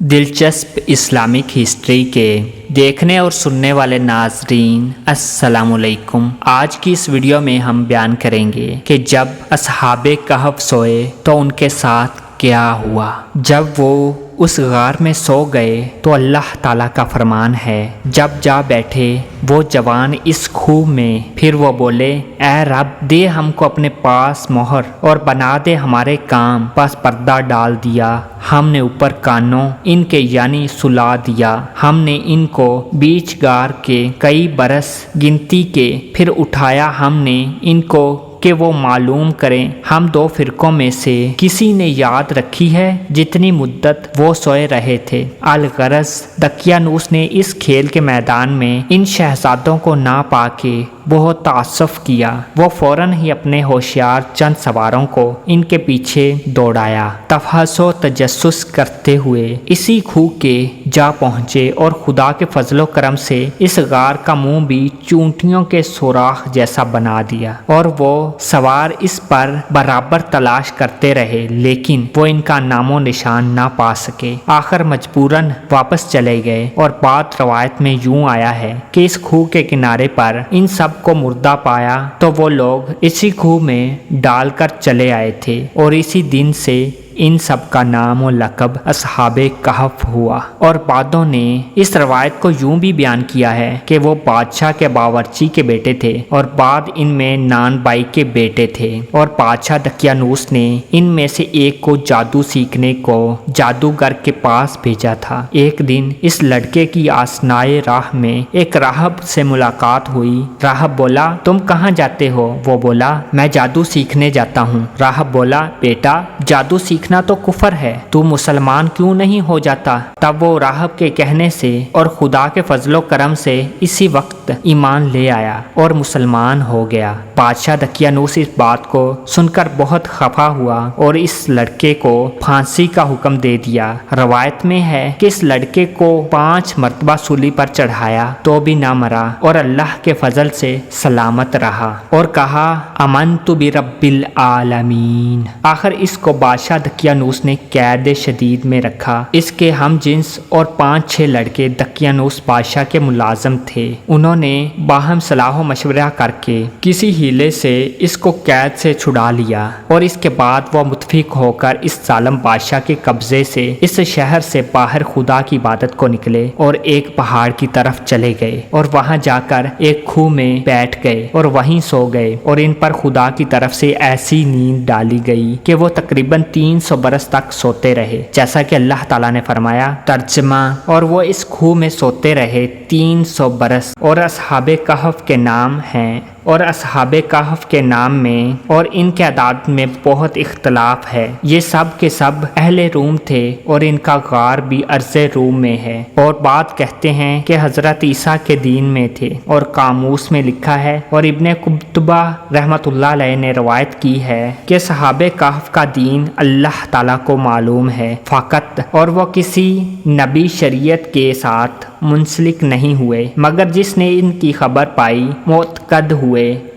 दिलचस्प Islamic history के देखने और सुनने वाले नाजरीन अस्सलाम वालेकुम। आज की इस वीडियो में हम बयान करेंगे कि जब असहाबे कहफ सोए तो उनके साथ क्या हुआ। जब वो उस गार में सो गए तो अल्लाह ताला का फरमान है, जब जा बैठे वो जवान इस खूह में, फिर वो बोले, ऐ रब दे हमको अपने पास मोहर और बना दे हमारे काम। बस पर्दा डाल दिया हमने ऊपर कानों इनके यानी सुला दिया। हमने इनको बीच गार के कई बरस गिनती के, फिर उठाया हमने इनको कि वो मालूम करें हम दो फिरकों में से किसी ने याद रखी है जितनी मुद्दत वो सोए रहे थे। अल-गरज दकियानूस ने इस खेल के मैदान में इन शहजादों को ना पाके बहुत तासुफ किया। वो फौरन ही अपने होशियार चंद सवारों को इनके पीछे दौड़ाया। तफहसो तजस्सुस करते हुए इसी खूह के जा पहुँचे और खुदा के फजलो करम से इस गार का मुंह भी चूंटियों के सुराख जैसा बना दिया और वो सवार इस पर बराबर तलाश करते रहे, लेकिन वो इनका नामो निशान ना पा सके। आखिर मजबूरन वापस चले गए और बात रवायत में यूं आया है कि इस खूह के किनारे पर इन सब को मुर्दा पाया तो वो लोग इसी खूह में डालकर चले आए थे और इसी दिन से इन सब का नाम और लक़ब असहाबे कहफ हुआ। और बादों ने इस रवायत को यूं भी बयान किया है कि वो बादशाह के बावर्ची के बेटे थे और बाद इनमें नान बाई के बेटे थे और बादशाह दकियानूस ने इनमें से एक को जादू सीखने को जादूगर के पास भेजा था। एक दिन इस लड़के की आसनाए राह में एक राहब से मुलाकात हुई। राहब बोला, तुम कहाँ जाते हो? वो बोला, मैं जादू सीखने जाता हूँ। राहब बोला, बेटा जादू सीखना तो कुफर है, तू मुसलमान क्यों नहीं हो जाता? तब वो राहब के कहने से और खुदा के फजलो करम से इसी वक्त ईमान ले आया और मुसलमान हो गया। बादशाह दकियानूस इस बात को सुनकर बहुत खफा हुआ और इस लड़के को फांसी का हुक्म दे दिया। रवायत में है कि इस लड़के को 5 मरतबा सूली पर चढ़ाया तो भी ना मरा और अल्लाह के फजल से सलामत रहा और कहा, अमनतु बिरब्बिल आलमीन। आखिर इसको बादशाह दकियानूस ने कैद शदीद में रखा। इसके हम जिन्स और 5-6 लड़के दकियानूस बादशाह के मुलाजम थे। उन्होंने बाहम सलाह मशवरा करके किसी हीले से इसको कैद से छुड़ा लिया और इसके बाद वह मुतफिक होकर इस जालिम बादशाह के कब्जे से इस शहर से बाहर खुदा की इबादत को निकले और एक पहाड़ की तरफ चले गए और वहां जाकर एक खूह में बैठ गए और वहीं सो गए और इन पर खुदा की तरफ से ऐसी नींद डाली गई कि वो तकरीबन 300 बरस तक सोते रहे, जैसा कि अल्लाह ताला ने फरमाया। तर्जमा, और वो इस खूह में सोते रहे 300 बरस। और असहाबे कहफ के नाम हैं और असहाबे कहफ के नाम में और इनके आदाद में बहुत इख्तलाफ है। ये सब के सब अहले रूम थे और इनका गार भी अर्ज़े रूम में है और बात कहते हैं कि हज़रत ईसा के दीन में थे और कामूस में लिखा है और इब्ने कुतुबा रहमतुल्लाह अलैह ने रवायत की है कि सहाबे कहफ का दीन अल्लाह ताला को मालूम है फ़कत, और वो किसी नबी शरीयत के साथ मुंसलिक नहीं हुए, मगर जिसने इनकी खबर पाई मोतकद हुए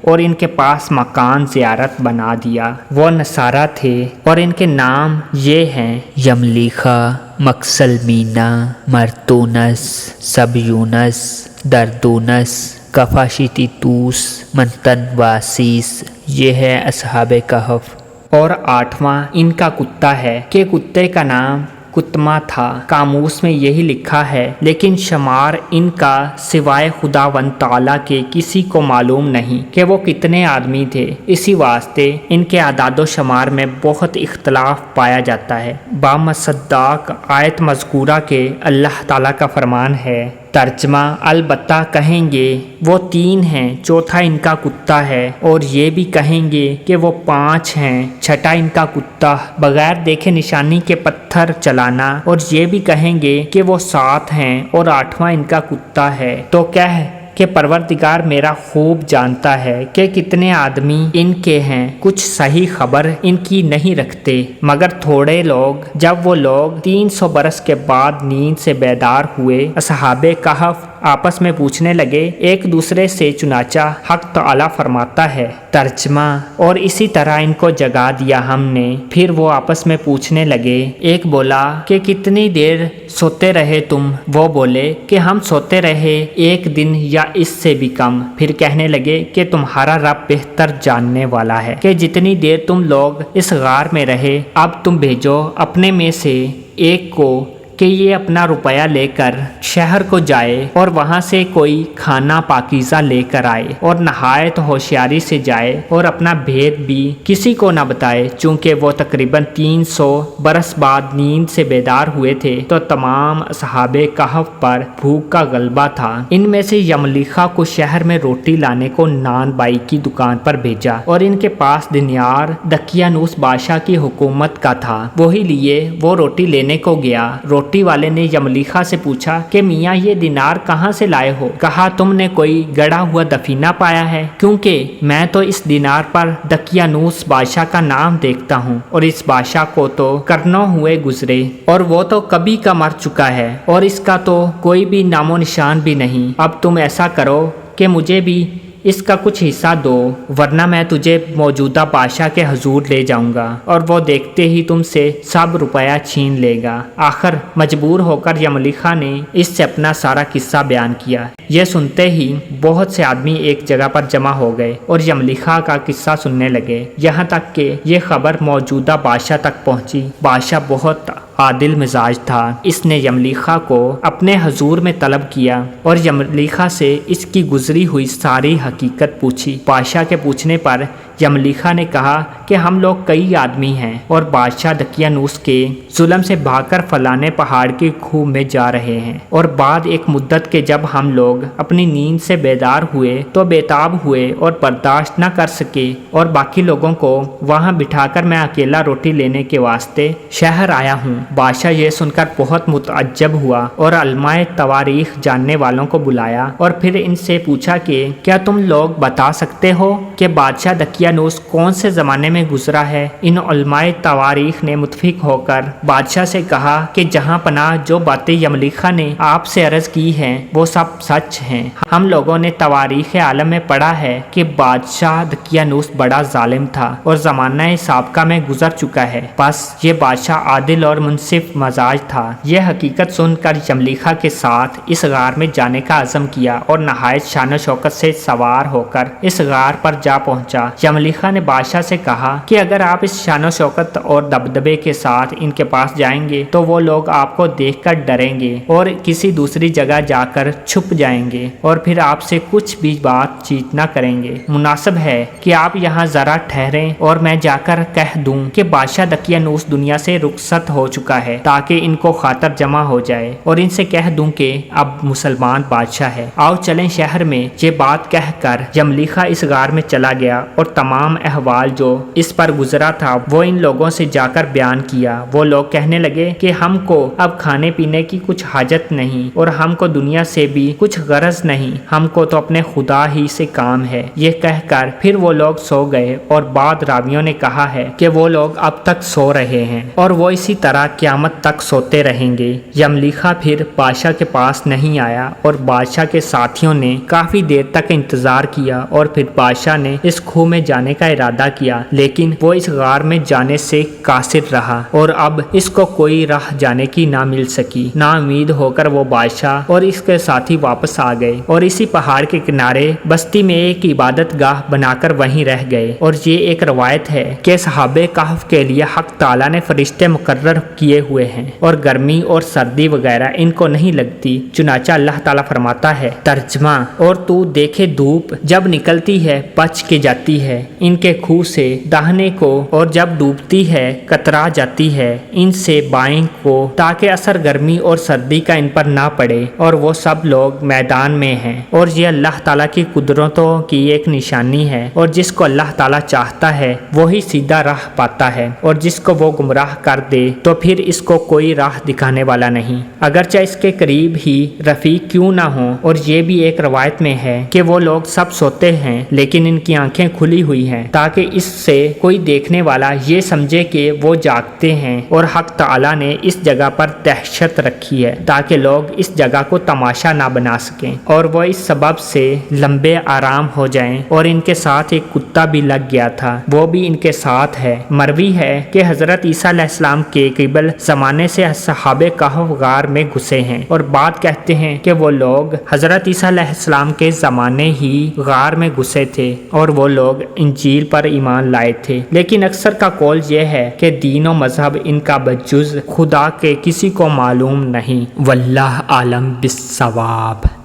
और इनके पास मकान ज़ियारत बना दिया। वो नसारा थे और इनके नाम ये हैं, यमलीखा, मकसलमीना, मरतूनस, सबयूनस, दरदूनस, कफाशितीतूस, मंतन वासीस। ये है असहाबे कहफ। और 8वां इनका कुत्ता है कि कुत्ते का नाम कुतमा था। कामूस में यही लिखा है, लेकिन शमार इनका सिवाय खुदावंद ताला के किसी को मालूम नहीं कि वो कितने आदमी थे। इसी वास्ते इनके आदादो शमार में बहुत इख्तलाफ पाया जाता है। बामसद्दाक आयत मज़कूरा के अल्लाह ताला का फरमान है, तर्जमा, अलबत्ता कहेंगे वो 3 हैं, चौथा इनका कुत्ता है, और ये भी कहेंगे कि वो 5 हैं, छठा इनका कुत्ता बगैर देखे निशानी के पत्थर चलाना, और ये भी कहेंगे कि वो 7 हैं और 8वां इनका कुत्ता है। तो क्या है कि परवरदिगार मेरा खूब जानता है कि कितने आदमी इनके हैं। कुछ सही खबर इनकी नहीं रखते, मगर थोड़े लोग। जब वो लोग 300 बरस के बाद नींद से बेदार हुए, असहाबे कहफ आपस में पूछने लगे एक दूसरे से, चुनाचा हक तआला फरमाता है। तर्जमा, और इसी तरह इनको जगा दिया हमने। फिर वो आपस में पूछने लगे, एक बोला कि कितनी देर सोते रहे तुम? वो बोले कि हम सोते रहे 1 दिन या इससे भी कम। फिर कहने लगे कि तुम्हारा रब बेहतर जानने वाला है कि जितनी देर तुम लोग इस गार में रहे, अब तुम भेजो अपने में से एक को कि ये अपना रुपया लेकर शहर को जाए और वहाँ से कोई खाना पाकीज़ा लेकर आए और नहायत होशियारी से जाए और अपना भेद भी किसी को न बताए। चूँकि वो तकरीबन 300 बरस बाद नींद से बेदार हुए थे तो तमाम असहाबे कहफ पर भूख का गलबा था। इनमें से यमलीखा को शहर में रोटी लाने को नान बाई की दुकान पर भेजा और इनके पास दिनार दकियानूस बादशाह की हुकूमत का था। वही लिए वो रोटी लेने को गया। रोटी वाले ने यमलीखा से पूछा कि मियाँ ये दिनार कहाँ से लाए हो? कहा तुमने कोई गड़ा हुआ दफीना पाया है? क्योंकि मैं तो इस दिनार पर दकियानूस बादशाह का नाम देखता हूँ और इस बादशाह को तो करनों हुए गुजरे और वो तो कभी का मर चुका है और इसका तो कोई भी नामो निशान भी नहीं। अब तुम ऐसा करो कि मुझे भी इसका कुछ हिस्सा दो, वरना मैं तुझे मौजूदा बादशाह के हजूर ले जाऊंगा और वो देखते ही तुमसे सब रुपया छीन लेगा। आखिर मजबूर होकर यमलीखा ने इससे अपना सारा किस्सा बयान किया। यह सुनते ही बहुत से आदमी एक जगह पर जमा हो गए और यमलीखा का किस्सा सुनने लगे। यहाँ तक कि ये खबर मौजूदा बादशाह तक पहुँची। बादशाह बहुत आदिल मिजाज था। इसने यमलीखा को अपने हजूर में तलब किया और यमलीखा से इसकी गुजरी हुई सारी हकीकत पूछी। बादशाह के पूछने पर यमलीखा ने कहा कि हम लोग कई आदमी हैं और बादशाह दकियानूस के जुल्म से भागकर फलाने पहाड़ की खूह में जा रहे हैं। और बाद एक मुद्दत के जब हम लोग अपनी नींद से बेदार हुए तो बेताब हुए और बर्दाश्त न कर सके और बाकी लोगों को वहां बिठाकर मैं अकेला रोटी लेने के वास्ते शहर आया हूँ। बादशाह ये सुनकर बहुत मुतअज्जब हुआ और अलमाए तवारीख जानने वालों को बुलाया और फिर इनसे पूछा कि क्या तुम लोग बता सकते हो कि बादशाह दकियानूस कौन से ज़माने में गुजरा है? इन उलमाए तवारीख ने मुतफिक होकर बादशाह से कहा कि जहाँ पनाह जो बातें यमलीखा ने आपसे अर्ज की हैं वो सब सच हैं। हम लोगों ने तवारीख आलम में पढ़ा है कि बादशाह दकियानूस बड़ा जालिम था और ज़माना साबका में गुजर चुका है। बस ये बादशाह आदिल और मुनसिफ मजाज था। यह हकीकत सुनकर यमलीखा के साथ इस गार में जाने का अज़म किया और नहायत शान शौकत से सवार होकर इस गार पर जा पहुंचा। यमलीखा ने बादशाह से कहा कि अगर आप इस शान शौकत और दबदबे के साथ इनके पास जाएंगे तो वो लोग आपको देखकर डरेंगे और किसी दूसरी जगह जाकर छुप जाएंगे और फिर आपसे कुछ भी बातचीत न करेंगे। मुनासिब है कि आप यहाँ जरा ठहरें और मैं जाकर कह दूं कि बादशाह दकियानूस दुनिया से रुखसत हो चुका है, ताकि इनको खातर जमा हो जाए और इनसे कह दूं कि अब मुसलमान बादशाह है। आओ चलें शहर में। ये बात कहकर यमलीखा इस गार में चला गया और तमाम अहवाल जो इस पर गुजरा था वो इन लोगों से जाकर बयान किया। वो लोग कहने लगे कि हमको अब खाने पीने की कुछ हाजत नहीं और हमको दुनिया से भी कुछ गरज नहीं, हमको तो अपने खुदा ही से काम है। ये कहकर फिर वो लोग सो गए और बाद रावियों ने कहा है कि वो लोग अब तक सो रहे हैं और वो इसी तरह क़यामत तक सोते रहेंगे। यमलीखा फिर बादशाह के पास नहीं आया और बादशाह के साथियों ने काफी देर तक इंतजार किया और फिर बादशाह ने इस खूह में जाने का इरादा किया, लेकिन वो इस गार में जाने से कासिर रहा और अब इसको कोई राह जाने की ना मिल सकी। ना उम्मीद होकर वो बादशाह और इसके साथी वापस आ गए और इसी पहाड़ के किनारे बस्ती में एक इबादत गाह बनाकर वहीं रह गए। और ये एक रवायत है कि सहाबे कहफ के लिए हक ताला ने फरिश्ते मुकर्रर किए हुए हैं और गर्मी और सर्दी वगैरह इनको नहीं लगती। चुनाचा अल्लाह ताला फरमाता है, तर्जमा, और तू देखे धूप जब निकलती है बच के जाती है इनके खूह से दाहिने को और जब डूबती है कतरा जाती है इनसे बाएं को, ताकि असर गर्मी और सर्दी का इन पर ना पड़े और वो सब लोग मैदान में हैं। और ये अल्लाह ताला की कुदरतों की एक निशानी है और जिसको अल्लाह ताला चाहता है वही सीधा राह पाता है और जिसको वो गुमराह कर दे तो फिर پھر اس کو کوئی راہ دکھانے والا نہیں، اگرچہ اس کے قریب ہی رفیق کیوں نہ ہو۔ اور یہ بھی ایک روایت میں ہے کہ وہ لوگ سب سوتے ہیں لیکن ان کی آنکھیں کھلی ہوئی ہیں تاکہ اس سے کوئی دیکھنے والا یہ سمجھے کہ وہ جاگتے ہیں، اور حق تعالی نے اس جگہ پر دہشت رکھی ہے تاکہ لوگ اس جگہ کو تماشا نہ بنا سکیں اور وہ اس سبب سے لمبے آرام ہو جائیں۔ اور ان کے ساتھ ایک کتا بھی لگ گیا تھا، وہ بھی ان کے ساتھ ہے۔ مروی ہے کہ حضرت عیسیٰ علیہ السلام کے قبل زمانے سے اصحاب کہف غار میں گھسے ہیں، اور بعد کہتے ہیں کہ وہ لوگ حضرت عیسیٰ علیہ السلام کے زمانے ہی غار میں گھسے تھے اور وہ لوگ انجیل پر ایمان لائے تھے، لیکن اکثر کا قول یہ ہے کہ دین و مذہب ان کا بجز خدا کے کسی کو معلوم نہیں۔ واللہ عالم بالصواب۔